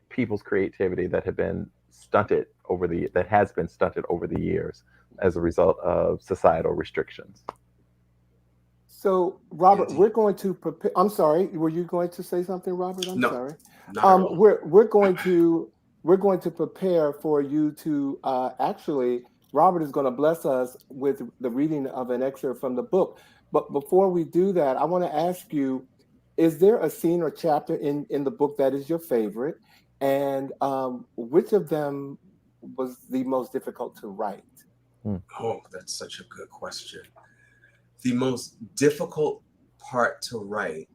people's creativity that have been stunted over the years as a result of societal restrictions. So, Robert, we're going to prepare. I'm sorry. Were you going to say something, Robert? I'm sorry. We're going to prepare for you to actually. Robert is going to bless us with the reading of an excerpt from the book. But before we do that, I want to ask you: is there a scene or chapter in the book that is your favorite, and which of them was the most difficult to write? Oh, that's such a good question. The most difficult part to write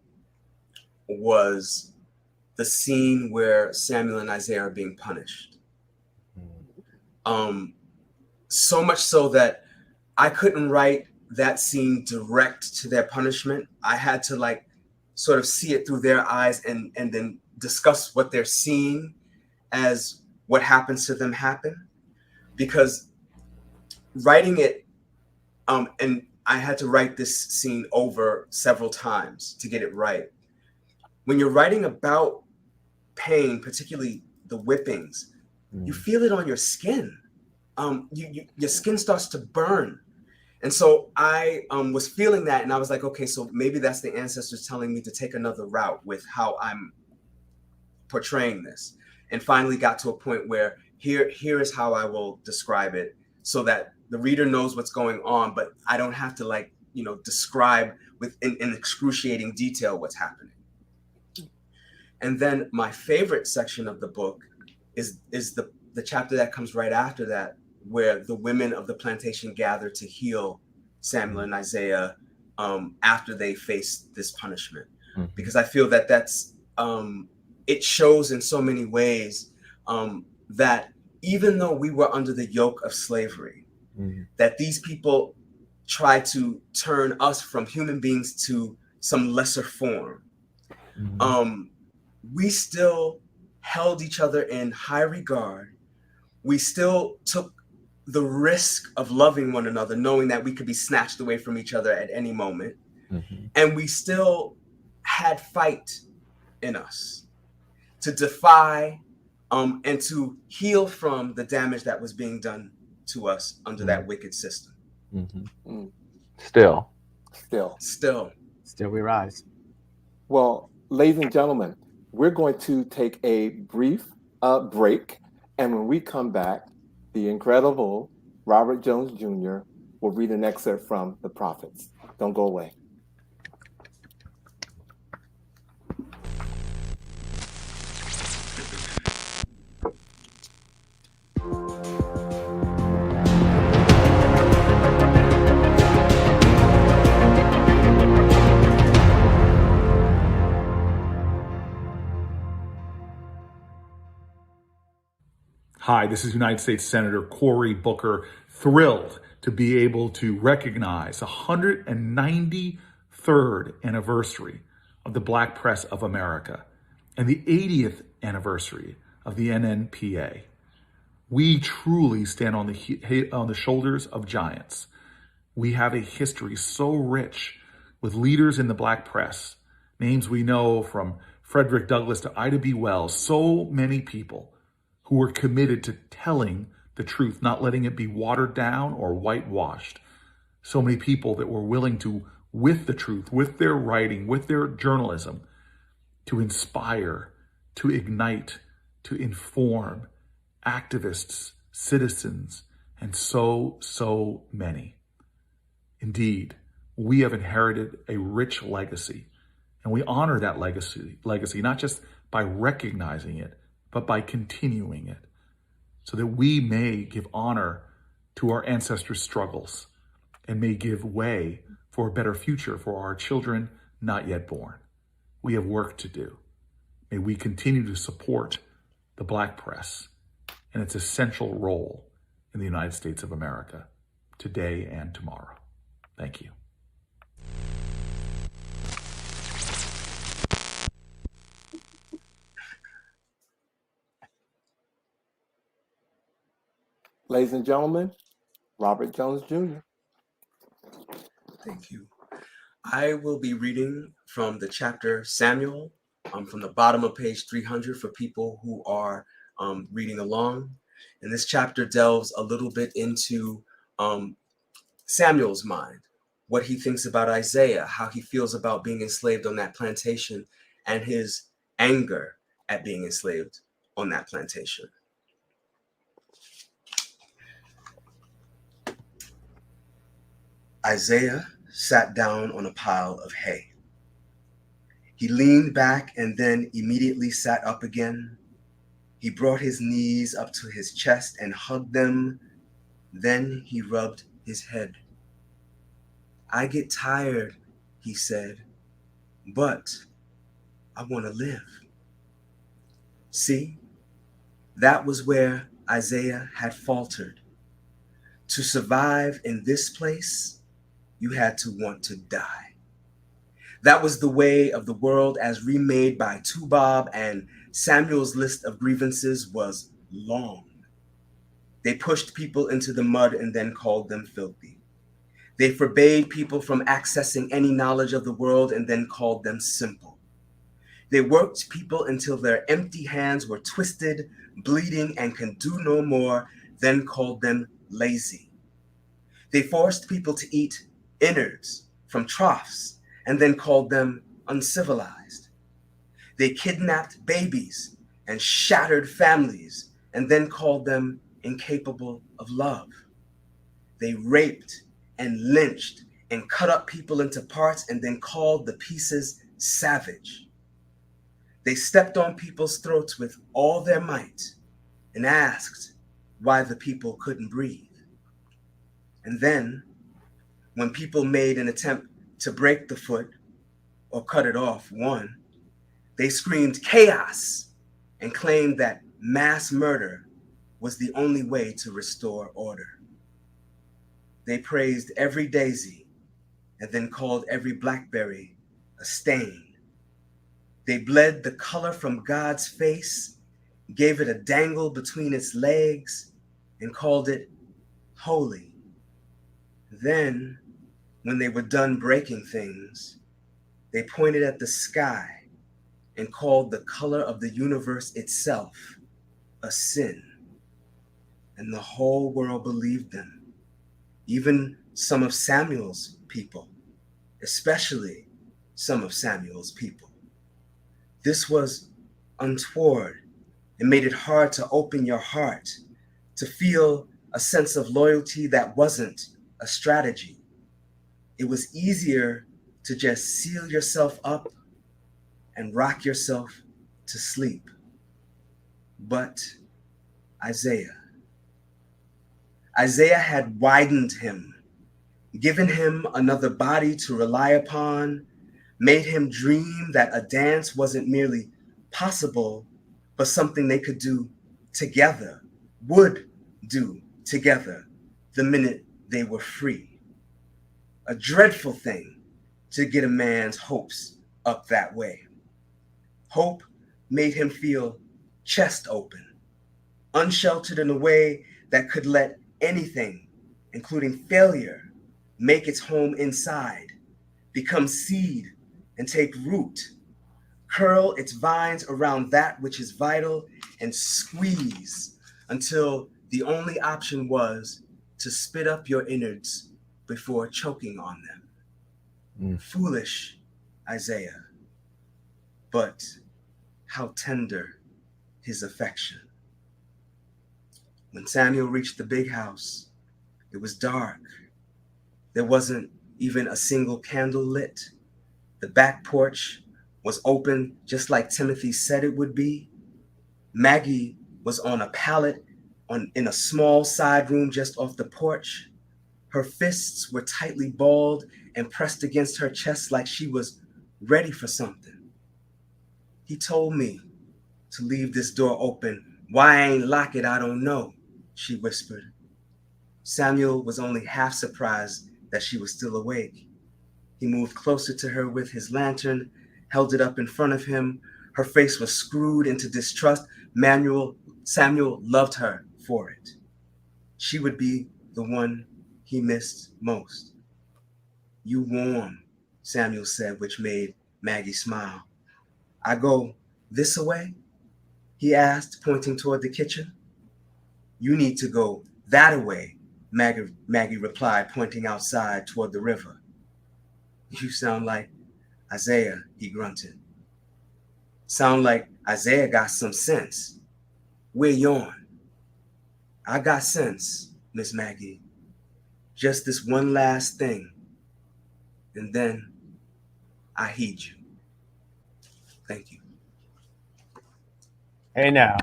was the scene where Samuel and Isaiah are being punished. So much so that I couldn't write that scene direct to their punishment. I had to sort of see it through their eyes and then discuss what they're seeing as what happens to them happen. Because writing it, and I had to write this scene over several times to get it right. When you're writing about pain, particularly the whippings, you feel it on your skin. Your skin starts to burn. And so I was feeling that, and I was like, okay, so maybe that's the ancestors telling me to take another route with how I'm portraying this. And finally got to a point where here is how I will describe it so that the reader knows what's going on, but I don't have to describe in excruciating detail what's happening. And then my favorite section of the book is the chapter that comes right after that, where the women of the plantation gather to heal Samuel and Isaiah after they face this punishment. Because I feel that that's it shows in so many ways that even though we were under the yoke of slavery, that these people try to turn us from human beings to some lesser form. We still held each other in high regard. We still took the risk of loving one another, knowing that we could be snatched away from each other at any moment. And we still had fight in us to defy and to heal from the damage that was being done to us under that wicked system. Still we rise. Well, ladies and gentlemen, we're going to take a brief break. And when we come back, the incredible Robert Jones Jr. will read an excerpt from The Prophets. Don't go away. Hi, this is United States Senator Cory Booker, thrilled to be able to recognize the 193rd anniversary of the Black Press of America and the 80th anniversary of the NNPA. We truly stand on the shoulders of giants. We have a history so rich with leaders in the Black press, names we know from Frederick Douglass to Ida B. Wells, so many people who were committed to telling the truth, not letting it be watered down or whitewashed. So many people that were willing to, with the truth, with their writing, with their journalism, to inspire, to ignite, to inform activists, citizens, and so many. Indeed, we have inherited a rich legacy, and we honor that legacy not just by recognizing it, but by continuing it, so that we may give honor to our ancestors' struggles and may give way for a better future for our children not yet born. We have work to do. May we continue to support the Black press and its essential role in the United States of America today and tomorrow. Thank you. Ladies and gentlemen, Robert Jones Jr. Thank you. I will be reading from the chapter Samuel, from the bottom of page 300 for people who are reading along. And this chapter delves a little bit into Samuel's mind, what he thinks about Isaiah, how he feels about being enslaved on that plantation, and his anger at being enslaved on that plantation. Isaiah sat down on a pile of hay. He leaned back and then immediately sat up again. He brought his knees up to his chest and hugged them. Then he rubbed his head. I get tired, he said, but I want to live. See, that was where Isaiah had faltered. To survive in this place, you had to want to die. That was the way of the world as remade by Tubab, and Samuel's list of grievances was long. They pushed people into the mud and then called them filthy. They forbade people from accessing any knowledge of the world and then called them simple. They worked people until their empty hands were twisted, bleeding, and can do no more, then called them lazy. They forced people to eat innards from troughs and then called them uncivilized. They kidnapped babies and shattered families and then called them incapable of love. They raped and lynched and cut up people into parts and then called the pieces savage. They stepped on people's throats with all their might and asked why the people couldn't breathe. And then, when people made an attempt to break the foot or cut it off, one, They screamed chaos and claimed that mass murder was the only way to restore order. They praised every daisy and then called every blackberry a stain. They bled the color from God's face, gave it a dangle between its legs, and called it holy. Then, when they were done breaking things, they pointed at the sky and called the color of the universe itself a sin. And the whole world believed them, even some of Samuel's people, especially some of Samuel's people. This was untoward and made it hard to open your heart, to feel a sense of loyalty that wasn't a strategy. It was easier to just seal yourself up and rock yourself to sleep. But Isaiah had widened him, given him another body to rely upon, made him dream that a dance wasn't merely possible, but something they could do together, would do together the minute they were free. A dreadful thing to get a man's hopes up that way. Hope made him feel chest open, unsheltered in a way that could let anything, including failure, make its home inside, become seed and take root, curl its vines around that which is vital, and squeeze until the only option was to spit up your innards before choking on them. Foolish Isaiah, but how tender his affection. When Samuel reached the big house, it was dark. There wasn't even a single candle lit. The back porch was open just like Timothy said it would be. Maggie was on a pallet in a small side room just off the porch. Her fists were tightly balled and pressed against her chest like she was ready for something. He told me to leave this door open. Why I ain't lock it, I don't know, she whispered. Samuel was only half surprised that she was still awake. He moved closer to her with his lantern, held it up in front of him. Her face was screwed into distrust. Samuel loved her for it. She would be the one he missed most. You warm, Samuel said, which made Maggie smile. I go this away? He asked, pointing toward the kitchen. You need to go that away, Maggie replied, pointing outside toward the river. You sound like Isaiah, he grunted. Sound like Isaiah got some sense. Where yon? I got sense, Miss Maggie. Just this one last thing. And then I heed you. Thank you. Hey now.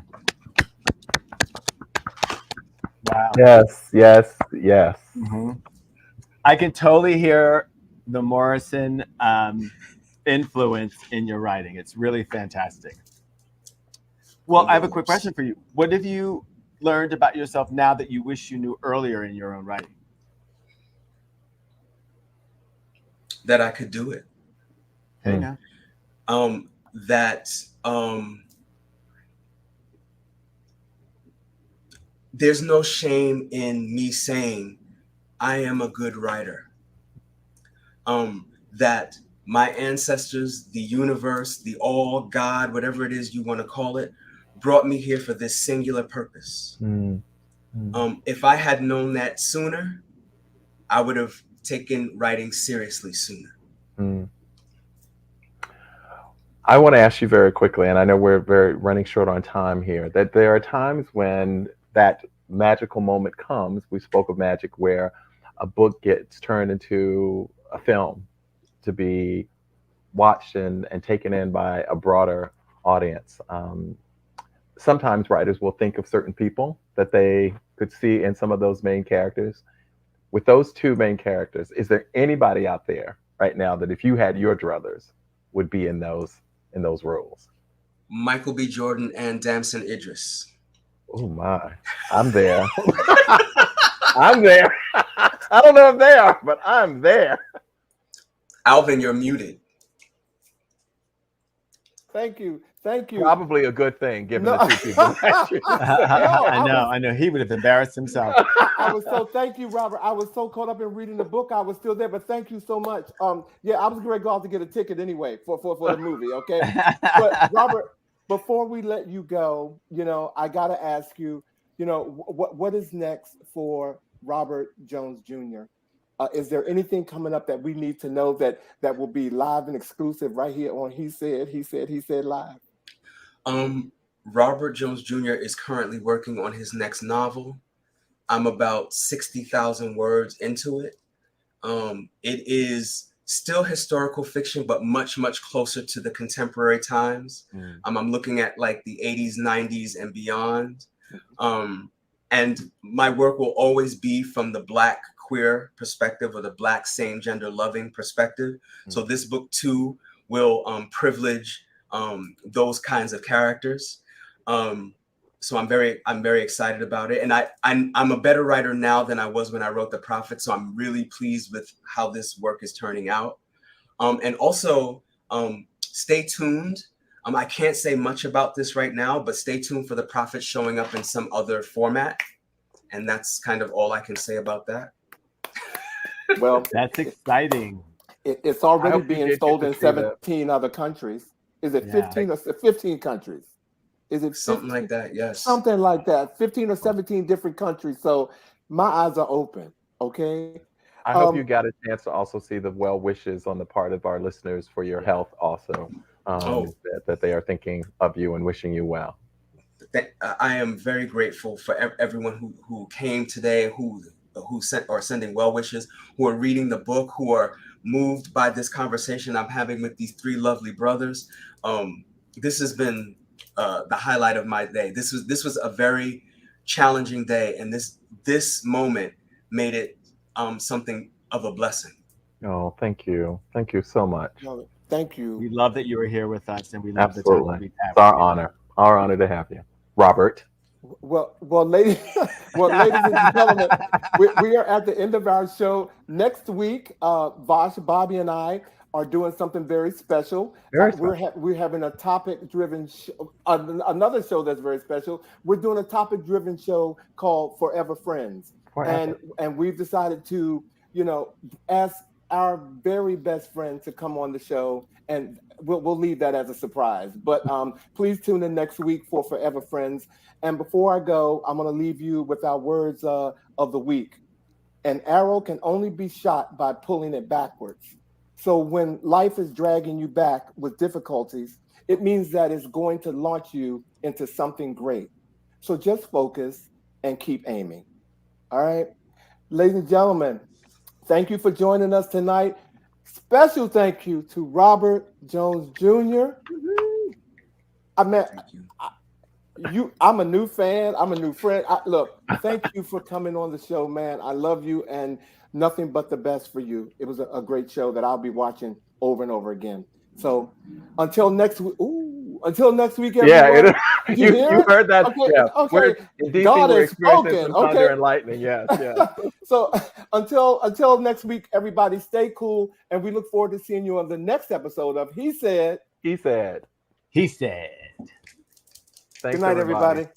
Wow. Yes, yes, yes. Mm-hmm. I can totally hear the Morrison influence in your writing. It's really fantastic. Well, I have a quick question for you. What have you learned about yourself now that you wish you knew earlier in your own writing? That I could do it. Hey now. There's no shame in me saying I am a good writer. That my ancestors, the universe, the all, God, whatever it is you want to call it, brought me here for this singular purpose. If I had known that sooner, I would have taken writing seriously sooner. I want to ask you very quickly, and I know we're running short on time here, that there are times when that magical moment comes. We spoke of magic, where a book gets turned into a film to be watched and taken in by a broader audience. Sometimes writers will think of certain people that they could see in some of those main characters. With those two main characters, is there anybody out there right now that if you had your druthers would be in in those roles? Michael B. Jordan and Damson Idris. Oh my, I'm there. I'm there. I don't know if they are, but I'm there. Alvin, you're muted. Thank you. Thank you. Probably a good thing, given No. the two people. I know. He would have embarrassed himself. I was so thank you, Robert. I was so caught up in reading the book. I was still there, but thank you so much. Yeah, I was going to go out to get a ticket anyway for the movie. Okay, but Robert, before we let you go, I got to ask you, what is next for Robert Jones Jr.? Is there anything coming up that we need to know that will be live and exclusive right here on He Said Live? Robert Jones Jr. is currently working on his next novel. I'm about 60,000 words into it. It is still historical fiction, but much, much closer to the contemporary times. I'm looking at like the 80s, 90s, and beyond. And my work will always be from the Black queer perspective, or the Black same gender loving perspective. So this book too will privilege those kinds of characters. So I'm very excited about it, and I'm a better writer now than I was when I wrote The Prophet. So I'm really pleased with how this work is turning out. And also stay tuned. I can't say much about this right now, but stay tuned for The Prophet showing up in some other format, and that's kind of all I can say about that. Well, that's exciting. It's already being sold in 17 other countries. Is it 15 or 15 countries? Is it 15? Something like that? Yes. Something like that. 15 or 17 different countries. So my eyes are open. Okay. I hope you got a chance to also see the well wishes on the part of our listeners for your health also. That they are thinking of you and wishing you well. I am very grateful for everyone who came today, who sending well wishes, who are reading the book, who are moved by this conversation I'm having with these three lovely brothers. This has been the highlight of my day. This was a very challenging day, and this moment made it something of a blessing. Oh, thank you so much. Thank you. We love that you were here with us, and we love Absolutely. the time it's our honor to have you, Robert. Well, ladies and gentlemen, we are at the end of our show. Next week, Vash, Boddie, and I are doing something very special. We're having a topic-driven show, another show that's very special. We're doing a topic-driven show called Forever Friends, and we've decided to, ask our very best friend to come on the show, and we'll leave that as a surprise. But please tune in next week for Forever Friends. And before I go, I'm going to leave you with our words of the week. An arrow can only be shot by pulling it backwards. So when life is dragging you back with difficulties, it means that it's going to launch you into something great. So just focus and keep aiming. All right. Ladies and gentlemen, thank you for joining us tonight. Special thank you to Robert Jones Jr. I'm a new fan. I'm a new friend. Look, thank you for coming on the show, man. I love you, and nothing but the best for you. It was a great show that I'll be watching over and over again. So until next week. Until next week, everyone. Yeah, you heard that. Okay, yeah. Okay. In DC, God we're has spoken. thunder and lightning. Yes, yes. So until next week, everybody, stay cool, and we look forward to seeing you on the next episode of He Said. He said. He said. Thanks, Good night, everybody.